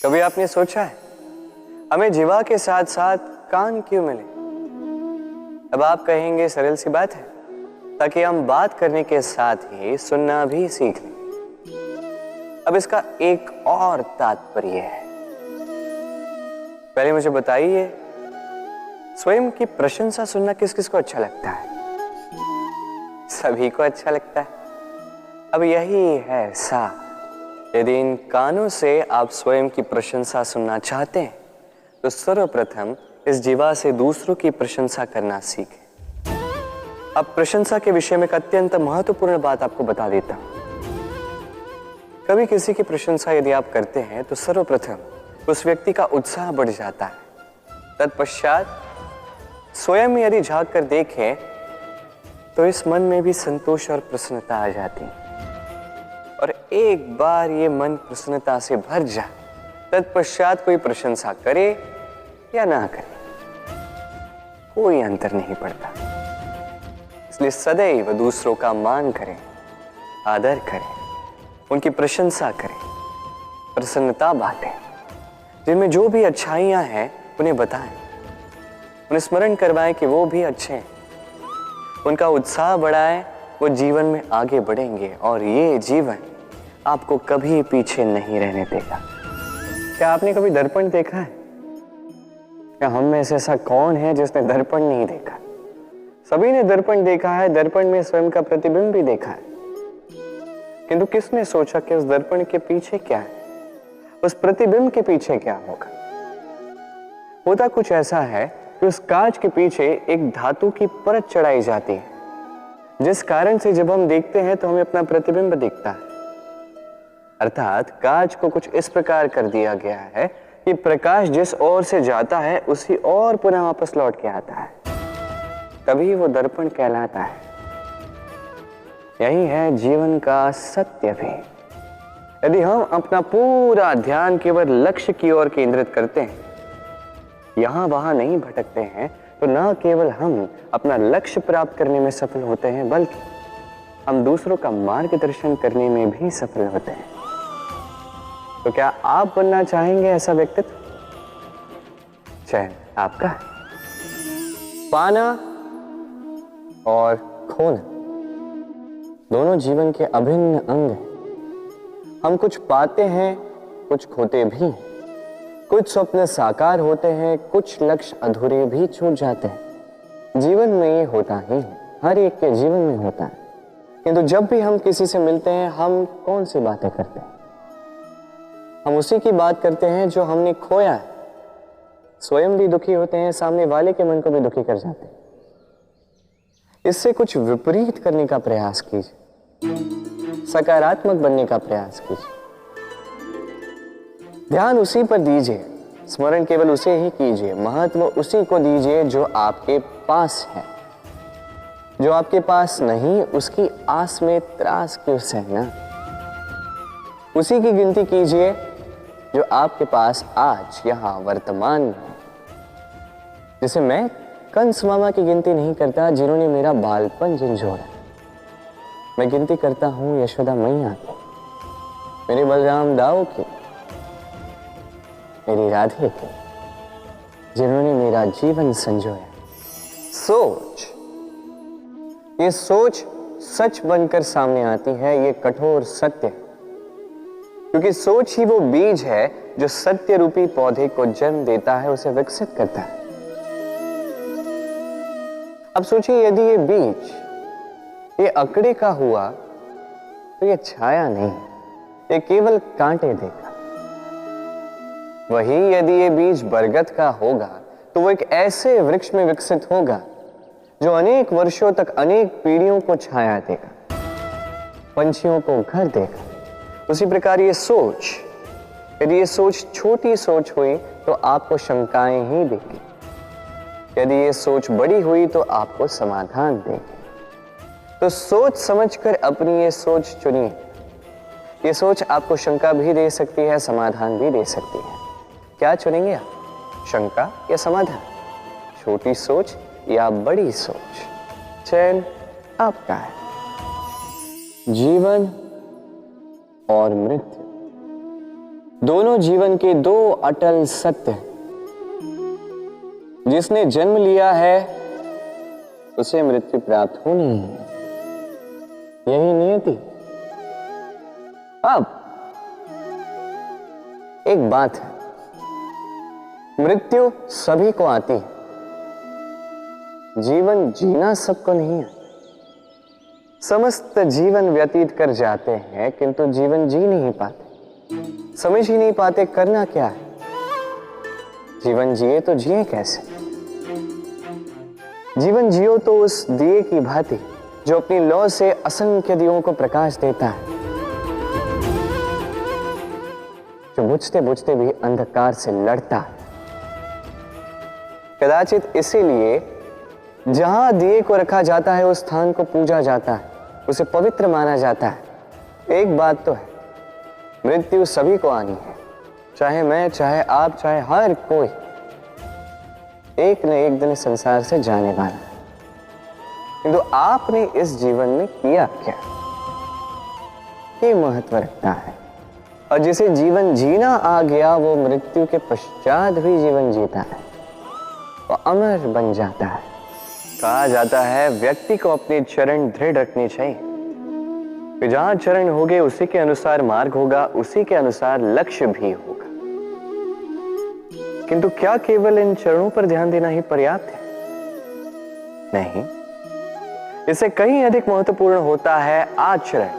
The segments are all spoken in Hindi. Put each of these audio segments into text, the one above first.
कभी आपने सोचा है हमें जीवा के साथ साथ कान क्यों मिले? अब आप कहेंगे सरल सी बात है, ताकि हम बात करने के साथ ही सुनना भी सीख लें। अब इसका एक और तात्पर्य है। पहले मुझे बताइए, स्वयं की प्रशंसा सुनना किस किस को अच्छा लगता है? सभी को अच्छा लगता है। अब यही है सार। यदि इन कानों से आप स्वयं की प्रशंसा सुनना चाहते हैं तो सर्वप्रथम इस जीवा से दूसरों की प्रशंसा करना सीखें। अब प्रशंसा के विषय में एक अत्यंत महत्वपूर्ण बात आपको बता देता हूं। कभी किसी की प्रशंसा यदि आप करते हैं तो सर्वप्रथम उस व्यक्ति का उत्साह बढ़ जाता है। तत्पश्चात स्वयं यदि झांक कर देखें तो इस मन में भी संतोष और प्रसन्नता आ जाती है। और एक बार ये मन प्रसन्नता से भर जाए, तत्पश्चात कोई प्रशंसा करे या ना करे, कोई अंतर नहीं पड़ता। इसलिए सदैव दूसरों का मान करें, आदर करें, उनकी प्रशंसा करें, प्रसन्नता बांटें। जिनमें जो भी अच्छाइयां हैं उन्हें बताएं, उन्हें स्मरण करवाएं कि वो भी अच्छे हैं। उनका उत्साह बढ़ाएं, वो जीवन में आगे बढ़ेंगे और ये जीवन आपको कभी पीछे नहीं रहने देगा। क्या आपने कभी दर्पण देखा है? क्या हम में से ऐसा कौन है जिसने दर्पण नहीं देखा? सभी ने दर्पण देखा है, दर्पण में स्वयं का प्रतिबिंब भी देखा है। किंतु किसने सोचा कि उस दर्पण के पीछे क्या है, उस प्रतिबिंब के पीछे क्या होगा? होता कुछ ऐसा है कि उस कांच के पीछे एक धातु की परत चढ़ाई जाती है, जिस कारण से जब हम देखते हैं तो हमें अपना प्रतिबिंब दिखता है। अर्थात कांच को कुछ इस प्रकार कर दिया गया है कि प्रकाश जिस ओर से जाता है उसी ओर पुनः वापस लौट के आता है। तभी वो दर्पण कहलाता है। यही है जीवन का सत्य भी। यदि हम अपना पूरा ध्यान केवल लक्ष्य की ओर केंद्रित करते हैं, यहां वहां नहीं भटकते हैं, तो न केवल हम अपना लक्ष्य प्राप्त करने में सफल होते हैं, बल्कि हम दूसरों का मार्गदर्शन करने में भी सफल होते हैं। तो क्या आप बनना चाहेंगे ऐसा व्यक्तित्व? चयन आपका है। पाना और खोना दोनों जीवन के अभिन्न अंग हैं। हम कुछ पाते हैं, कुछ खोते भी हैं। कुछ स्वप्न साकार होते हैं, कुछ लक्ष्य अधूरे भी छूट जाते हैं। जीवन में ये होता ही है, हर एक के जीवन में होता है। किंतु जब भी हम किसी से मिलते हैं, हम कौन सी बातें करते हैं? हम उसी की बात करते हैं जो हमने खोया है। स्वयं भी दुखी होते हैं, सामने वाले के मन को भी दुखी कर जाते हैं। इससे कुछ विपरीत करने का प्रयास कीजिए, सकारात्मक बनने का प्रयास कीजिए। ध्यान उसी पर दीजिए, स्मरण केवल उसे ही कीजिए, महत्व उसी को दीजिए जो आपके पास है। जो आपके पास नहीं, उसकी आस में त्रास क्यों सहना? उसी की गिनती कीजिए जो आपके पास आज यहां वर्तमान में है। जैसे मैं कंस मामा की गिनती नहीं करता जिन्होंने मेरा बालपन झंझोड़ा। मैं गिनती करता हूं यशोदा मैया की, मेरे बलराम दाऊ की, मेरी राधे की, जिन्होंने मेरा जीवन संजोया। सोच, ये सोच सच बनकर सामने आती है, ये कठोर सत्य है। क्योंकि सोच ही वो बीज है जो सत्य रूपी पौधे को जन्म देता है, उसे विकसित करता है। अब सोचिए, यदि ये बीज ये अकड़े का हुआ तो ये छाया नहीं, ये केवल कांटे देगा। वही यदि ये बीज बरगद का होगा तो वो एक ऐसे वृक्ष में विकसित होगा जो अनेक वर्षों तक अनेक पीढ़ियों को छाया देगा, पंछियों को घर देगा। उसी प्रकार ये सोच, यदि ये सोच छोटी सोच हुई तो आपको शंकाएं ही देगी। यदि ये सोच बड़ी हुई तो आपको समाधान देगी। तो सोच समझकर अपनी ये सोच चुनिए। ये सोच आपको शंका भी दे सकती है, समाधान भी दे सकती है। क्या चुनेंगे आप, शंका या समाधान? छोटी सोच या बड़ी सोच? चयन आपका है। जीवन और मृत्यु दोनों जीवन के दो अटल सत्य। जिसने जन्म लिया है उसे मृत्यु प्राप्त होनी है, यही नियति। अब एक बात है, मृत्यु सभी को आती है, जीवन जीना सबको नहीं है। समस्त जीवन व्यतीत कर जाते हैं किंतु जीवन जी नहीं पाते, समझ ही नहीं पाते करना क्या है। जीवन जिए तो जिए कैसे? जीवन जियो तो उस दिए की भांति जो अपनी लौ से असंख्य दियों को प्रकाश देता है, जो बुझते बुझते भी अंधकार से लड़ता है। कदाचित इसीलिए जहां दिए को रखा जाता है उस स्थान को पूजा जाता है, उसे पवित्र माना जाता है। एक बात तो है, मृत्यु सभी को आनी है, चाहे मैं, चाहे आप, चाहे हर कोई एक न एक दिन संसार से जाने वाला है। किंतु आपने इस जीवन में किया क्या, ये महत्व रखता है। और जिसे जीवन जीना आ गया वो मृत्यु के पश्चात भी जीवन जीता है, वो अमर बन जाता है। कहा जाता है व्यक्ति को अपने चरण दृढ़ रखने चाहिए, कि जहां चरण होंगे उसी के अनुसार मार्ग होगा, उसी के अनुसार लक्ष्य भी होगा। किंतु क्या केवल इन चरणों पर ध्यान देना ही पर्याप्त है? नहीं, इससे कहीं अधिक महत्वपूर्ण होता है आचरण।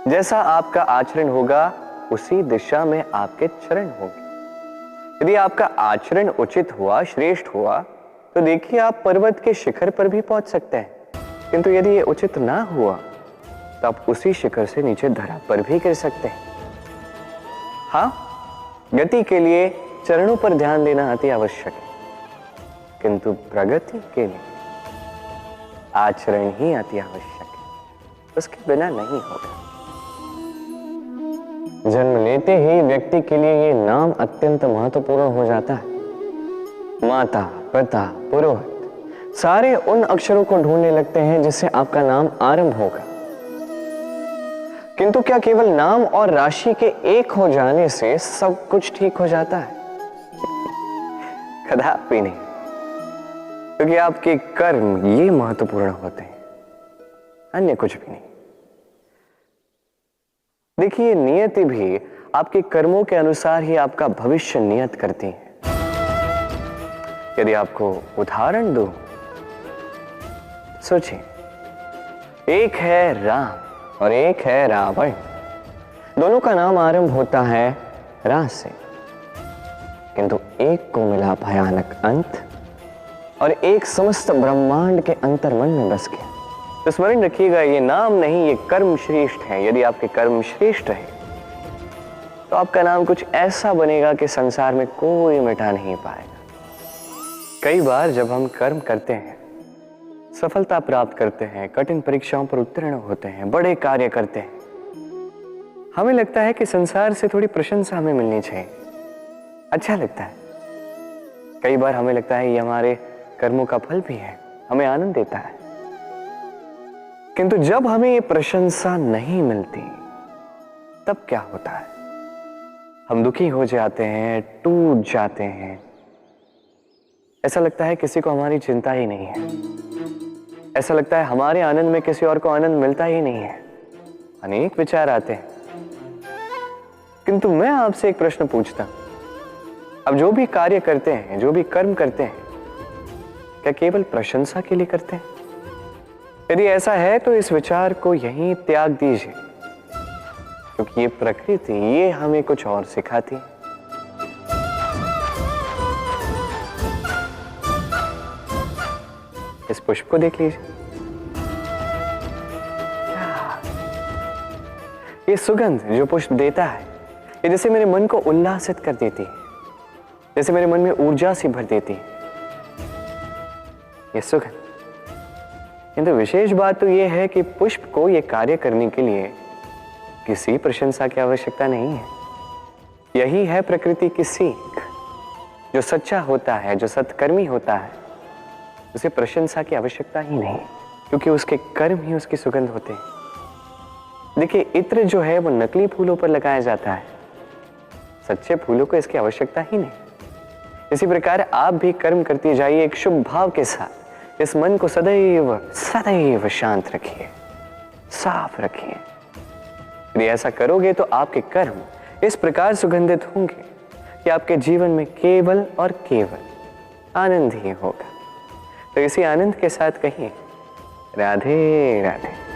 जैसा आपका आचरण होगा उसी दिशा में आपके चरण होंगे। यदि आपका आचरण उचित हुआ, श्रेष्ठ हुआ, तो देखिए आप पर्वत के शिखर पर भी पहुंच सकते हैं। किंतु यदि ये उचित ना हुआ तो आप उसी शिखर से नीचे धरा पर भी गिर सकते हैं। हाँ, गति के लिए चरणों पर ध्यान देना अति आवश्यक है, किंतु प्रगति के लिए आचरण ही अति आवश्यक है, उसके बिना नहीं होगा। जन्म लेते ही व्यक्ति के लिए ये नाम अत्यंत महत्वपूर्ण हो जाता है। माता, पिता, पुरोहित सारे उन अक्षरों को ढूंढने लगते हैं जिससे आपका नाम आरंभ होगा। किंतु क्या केवल नाम और राशि के एक हो जाने से सब कुछ ठीक हो जाता है? कदापि नहीं, क्योंकि आपके कर्म ये महत्वपूर्ण होते हैं, अन्य कुछ भी नहीं। देखिए, नियति भी आपके कर्मों के अनुसार ही आपका भविष्य नियत करती है। यदि आपको उदाहरण दूं, सोचिए, एक है राम और एक है रावण। दोनों का नाम आरंभ होता है रा से, किंतु एक को मिला भयानक अंत और एक समस्त ब्रह्मांड के अंतर्मन में बस गया। तो स्मरण रखिएगा, ये नाम नहीं, ये कर्म श्रेष्ठ है। यदि आपके कर्म श्रेष्ठ रहे तो आपका नाम कुछ ऐसा बनेगा कि संसार में कोई मिटा नहीं पाएगा। कई बार जब हम कर्म करते हैं, सफलता प्राप्त करते हैं, कठिन परीक्षाओं पर उत्तीर्ण होते हैं, बड़े कार्य करते हैं, हमें लगता है कि संसार से थोड़ी प्रशंसा हमें मिलनी चाहिए, अच्छा लगता है। कई बार हमें लगता है ये हमारे कर्मों का फल भी है, हमें आनंद देता है। किंतु जब हमें ये प्रशंसा नहीं मिलती तब क्या होता है? हम दुखी हो जाते हैं, टूट जाते हैं। ऐसा लगता है किसी को हमारी चिंता ही नहीं है, ऐसा लगता है हमारे आनंद में किसी और को आनंद मिलता ही नहीं है। अनेक विचार आते हैं। किंतु मैं आपसे एक प्रश्न पूछता हूं, अब जो भी कार्य करते हैं, जो भी कर्म करते हैं, क्या केवल प्रशंसा के लिए करते हैं? यदि ऐसा है तो इस विचार को यहीं त्याग दीजिए, क्योंकि ये प्रकृति ये हमें कुछ और सिखाती है। इस पुष्प को देख लीजिए, ये सुगंध जो पुष्प देता है, ये जैसे मेरे मन को उल्लासित कर देती है, जैसे मेरे मन में ऊर्जा सी भर देती है ये सुगंध। किंतु विशेष बात तो ये है कि पुष्प को ये कार्य करने के लिए किसी प्रशंसा की आवश्यकता नहीं है। यही है प्रकृति की सीख। जो सच्चा होता है, जो सत्कर्मी होता है, उसे प्रशंसा की आवश्यकता ही नहीं, क्योंकि उसके कर्म ही उसकी सुगंध होते हैं। देखिए, इत्र जो है वो नकली फूलों पर लगाया जाता है, सच्चे फूलों को इसकी आवश्यकता ही नहीं। इसी प्रकार आप भी कर्म करती जाइए एक शुभ भाव के साथ। इस मन को सदैव सदैव शांत रखिए, साफ रखिए। यदि ऐसा करोगे तो आपके कर्म इस प्रकार सुगंधित होंगे कि आपके जीवन में केवल और केवल आनंद ही होगा। तो इसी आनंद के साथ कहिए राधे राधे।